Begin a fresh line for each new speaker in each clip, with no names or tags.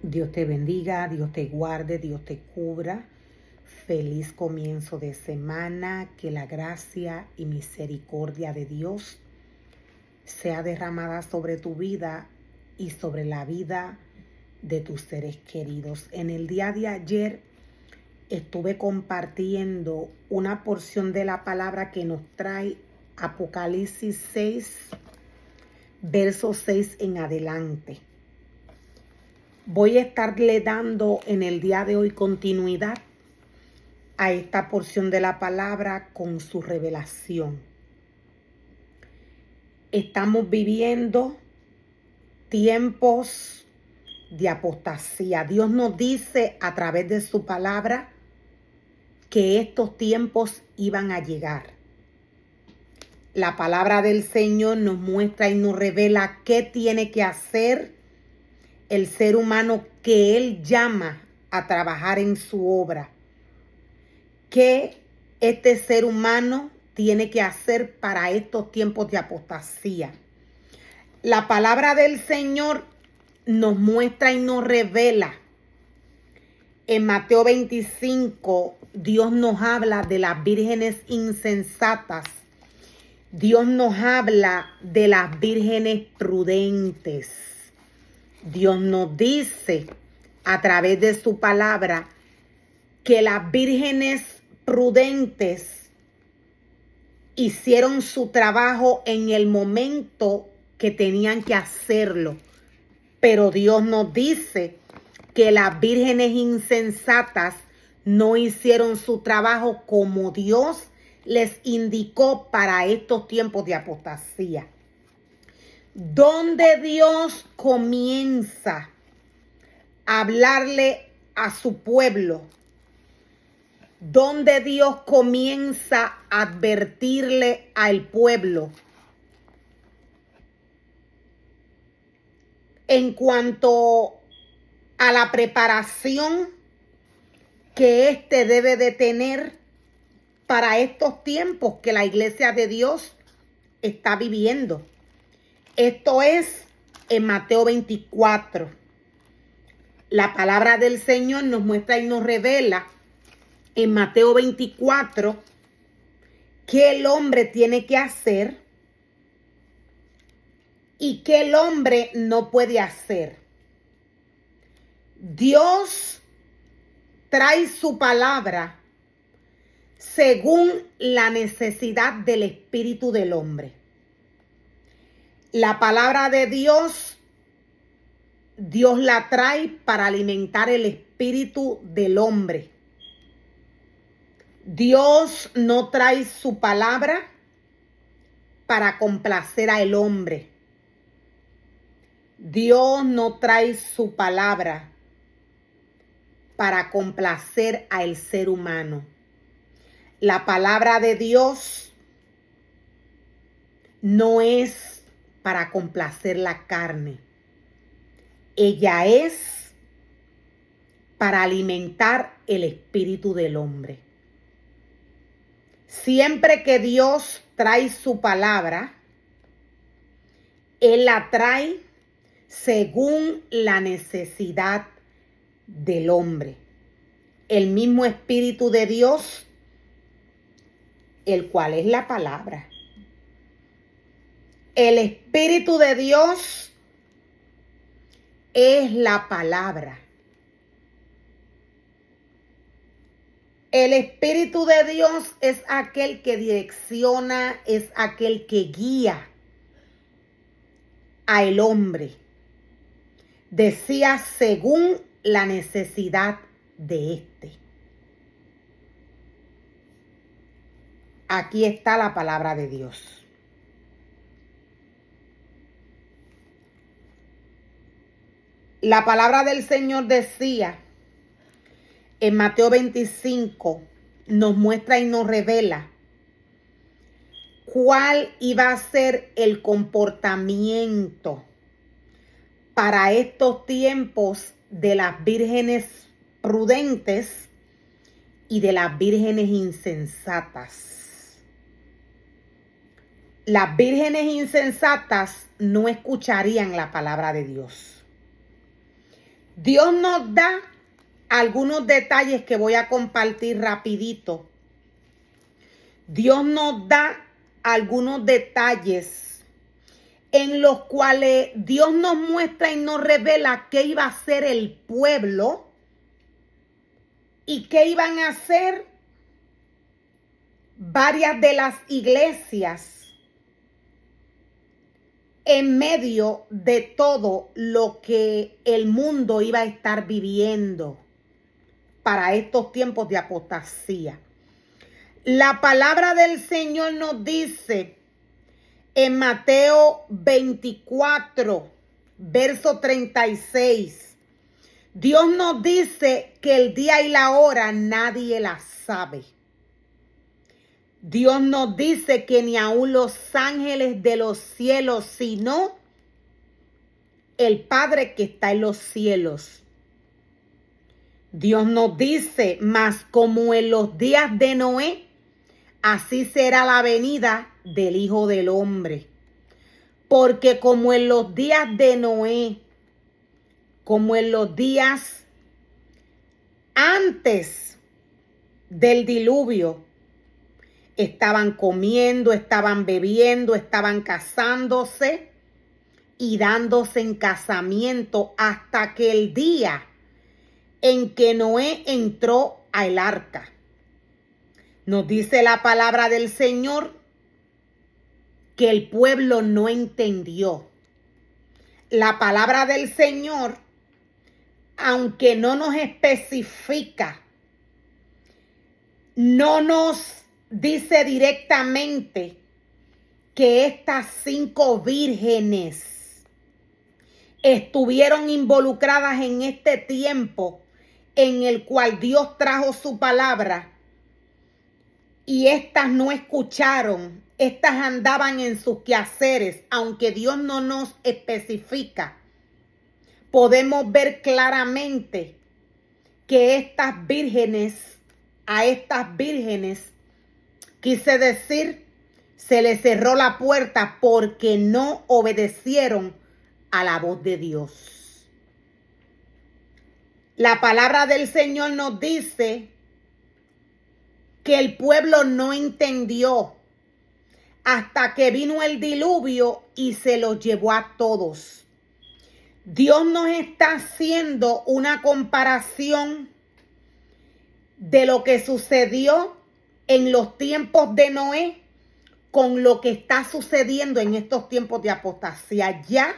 Dios te bendiga, Dios te guarde, Dios te cubra. Feliz comienzo de semana. Que la gracia y misericordia de Dios sea derramada sobre tu vida y sobre la vida de tus seres queridos. En el día de ayer estuve compartiendo una porción de la palabra que nos trae Apocalipsis 6, verso 6 en adelante. Voy a estarle dando en el día de hoy continuidad a esta porción de la palabra con su revelación. Estamos viviendo tiempos de apostasía. Dios nos dice a través de su palabra que estos tiempos iban a llegar. La palabra del Señor nos muestra y nos revela qué tiene que hacer el ser humano que Él llama a trabajar en su obra. ¿Qué este ser humano tiene que hacer para estos tiempos de apostasía? La palabra del Señor nos muestra y nos revela. En Mateo 25, Dios nos habla de las vírgenes insensatas. Dios nos habla de las vírgenes prudentes. Dios nos dice a través de su palabra que las vírgenes prudentes hicieron su trabajo en el momento que tenían que hacerlo. Pero Dios nos dice que las vírgenes insensatas no hicieron su trabajo como Dios les indicó para estos tiempos de apostasía. Donde Dios comienza a hablarle a su pueblo, donde Dios comienza a advertirle al pueblo en cuanto a la preparación que éste debe de tener para estos tiempos que la iglesia de Dios está viviendo. Esto es en Mateo 24. La palabra del Señor nos muestra y nos revela en Mateo 24 qué el hombre tiene que hacer y qué el hombre no puede hacer. Dios trae su palabra según la necesidad del espíritu del hombre. La palabra de Dios, Dios la trae para alimentar el espíritu del hombre. Dios no trae su palabra para complacer al hombre. Dios no trae su palabra para complacer al ser humano. La palabra de Dios no es para complacer la carne. Ella es para alimentar el espíritu del hombre. Siempre que Dios trae su palabra, Él la trae según la necesidad del hombre. El mismo Espíritu de Dios, el cual es la palabra. El Espíritu de Dios es la palabra. El Espíritu de Dios es aquel que direcciona, es aquel que guía al hombre. Decía según la necesidad de éste. Aquí está la palabra de Dios. La palabra del Señor decía en Mateo 25, nos muestra y nos revela cuál iba a ser el comportamiento para estos tiempos de las vírgenes prudentes y de las vírgenes insensatas. Las vírgenes insensatas no escucharían la palabra de Dios. Dios nos da algunos detalles que voy a compartir rapidito. Dios nos da algunos detalles en los cuales Dios nos muestra y nos revela qué iba a hacer el pueblo y qué iban a hacer varias de las iglesias en medio de todo lo que el mundo iba a estar viviendo para estos tiempos de apostasía. La palabra del Señor nos dice en Mateo 24, verso 36, Dios nos dice que el día y la hora nadie la sabe. Dios nos dice que ni aun los ángeles de los cielos, sino el Padre que está en los cielos. Dios nos dice, mas como en los días de Noé, así será la venida del Hijo del Hombre. Porque como en los días de Noé, como en los días antes del diluvio, estaban comiendo, estaban bebiendo, estaban casándose y dándose en casamiento hasta que el día en que Noé entró al arca. Nos dice la palabra del Señor que el pueblo no entendió. La palabra del Señor, aunque no nos especifica, no nos dice directamente que estas 5 vírgenes estuvieron involucradas en este tiempo en el cual Dios trajo su palabra y estas no escucharon, estas andaban en sus quehaceres, aunque Dios no nos especifica. Podemos ver claramente que a estas vírgenes, quise decir, se les cerró la puerta porque no obedecieron a la voz de Dios. La palabra del Señor nos dice que el pueblo no entendió hasta que vino el diluvio y se los llevó a todos. Dios nos está haciendo una comparación de lo que sucedió en los tiempos de Noé con lo que está sucediendo en estos tiempos de apostasía. Ya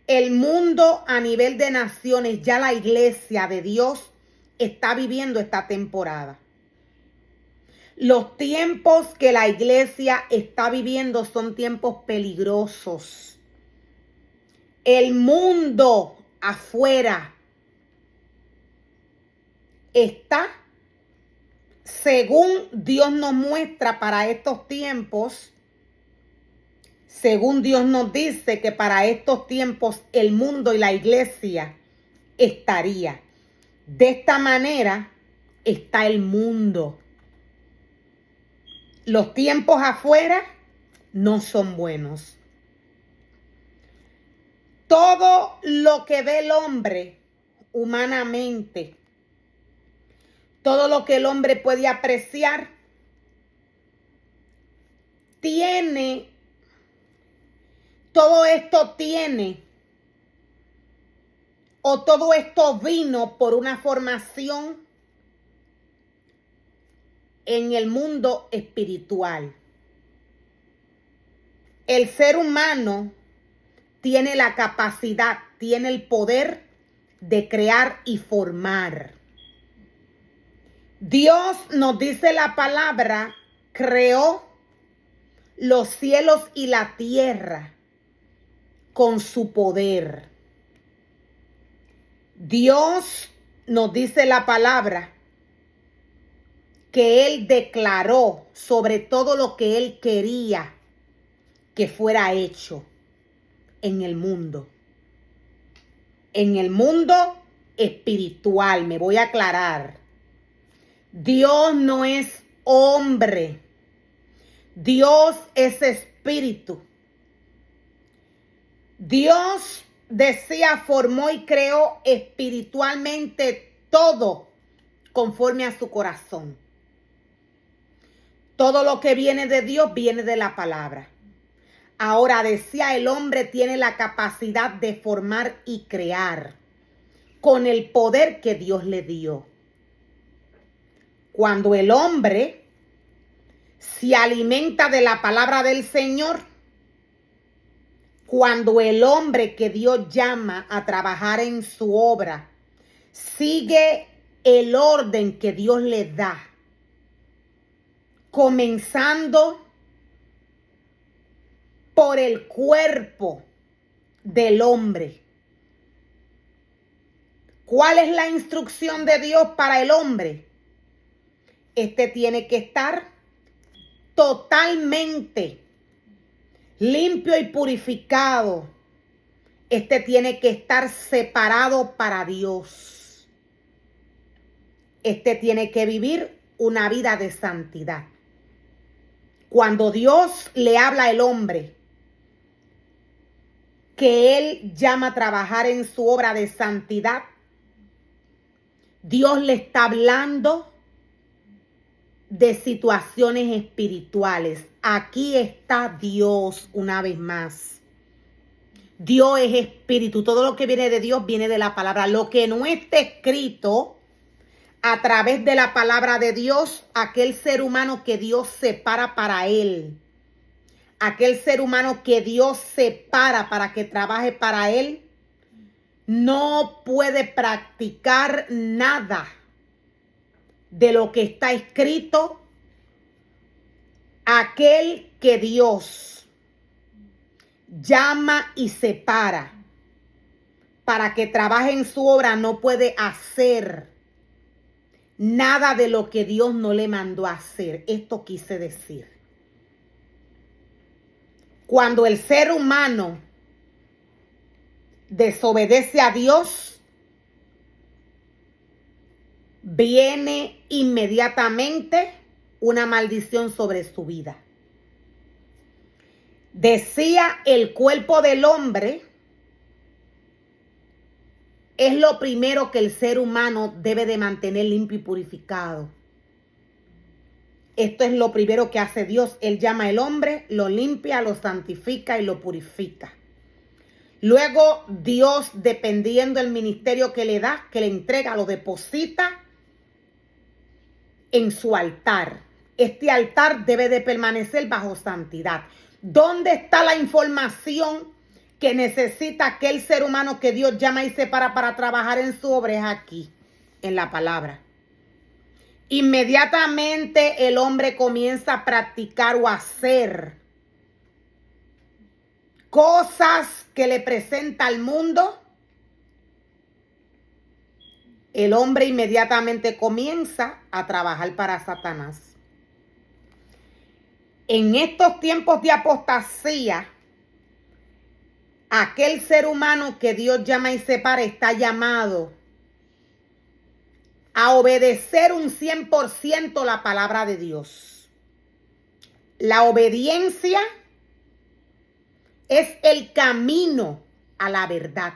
el mundo a nivel de naciones, ya la iglesia de Dios está viviendo esta temporada. Los tiempos que la iglesia está viviendo son tiempos peligrosos. El mundo afuera está, según Dios nos muestra para estos tiempos, según Dios nos dice que para estos tiempos el mundo y la iglesia estaría. De esta manera está el mundo. Los tiempos afuera no son buenos. Todo lo que ve el hombre humanamente, todo lo que el hombre puede apreciar, todo esto vino por una formación en el mundo espiritual. El ser humano tiene la capacidad, tiene el poder de crear y formar. Dios, nos dice la palabra, creó los cielos y la tierra con su poder. Dios, nos dice la palabra, que Él declaró sobre todo lo que Él quería que fuera hecho en el mundo. En el mundo espiritual, me voy a aclarar. Dios no es hombre. Dios es espíritu. Dios decía, formó y creó espiritualmente todo conforme a su corazón. Todo lo que viene de Dios viene de la palabra. Ahora decía, el hombre tiene la capacidad de formar y crear con el poder que Dios le dio. Cuando el hombre se alimenta de la palabra del Señor, cuando el hombre que Dios llama a trabajar en su obra sigue el orden que Dios le da, comenzando por el cuerpo del hombre. ¿Cuál es la instrucción de Dios para el hombre? Este tiene que estar totalmente limpio y purificado. Este tiene que estar separado para Dios. Este tiene que vivir una vida de santidad. Cuando Dios le habla al hombre que Él llama a trabajar en su obra de santidad, Dios le está hablando de situaciones espirituales. Aquí está Dios una vez más. Dios es espíritu. Todo lo que viene de Dios viene de la palabra. Lo que no está escrito a través de la palabra de Dios, aquel ser humano que Dios separa para Él, aquel ser humano que Dios separa para que trabaje para Él, no puede practicar nada de lo que está escrito. Aquel que Dios llama y separa para que trabaje en su obra no puede hacer nada de lo que Dios no le mandó a hacer. Esto quise decir. Cuando el ser humano desobedece a Dios, viene inmediatamente una maldición sobre su vida. Decía, el cuerpo del hombre es lo primero que el ser humano debe de mantener limpio y purificado. Esto es lo primero que hace Dios. Él llama al hombre, lo limpia, lo santifica y lo purifica. Luego Dios, dependiendo del ministerio que le da, que le entrega, lo deposita en su altar. Este altar debe de permanecer bajo santidad. ¿Dónde está la información que necesita aquel ser humano que Dios llama y separa para trabajar en su obra? Es aquí, en la palabra. Inmediatamente el hombre comienza a practicar o a hacer cosas que le presenta al mundo. El hombre inmediatamente comienza a trabajar para Satanás. En estos tiempos de apostasía, aquel ser humano que Dios llama y separa está llamado a obedecer un 100% la palabra de Dios. La obediencia es el camino a la verdad.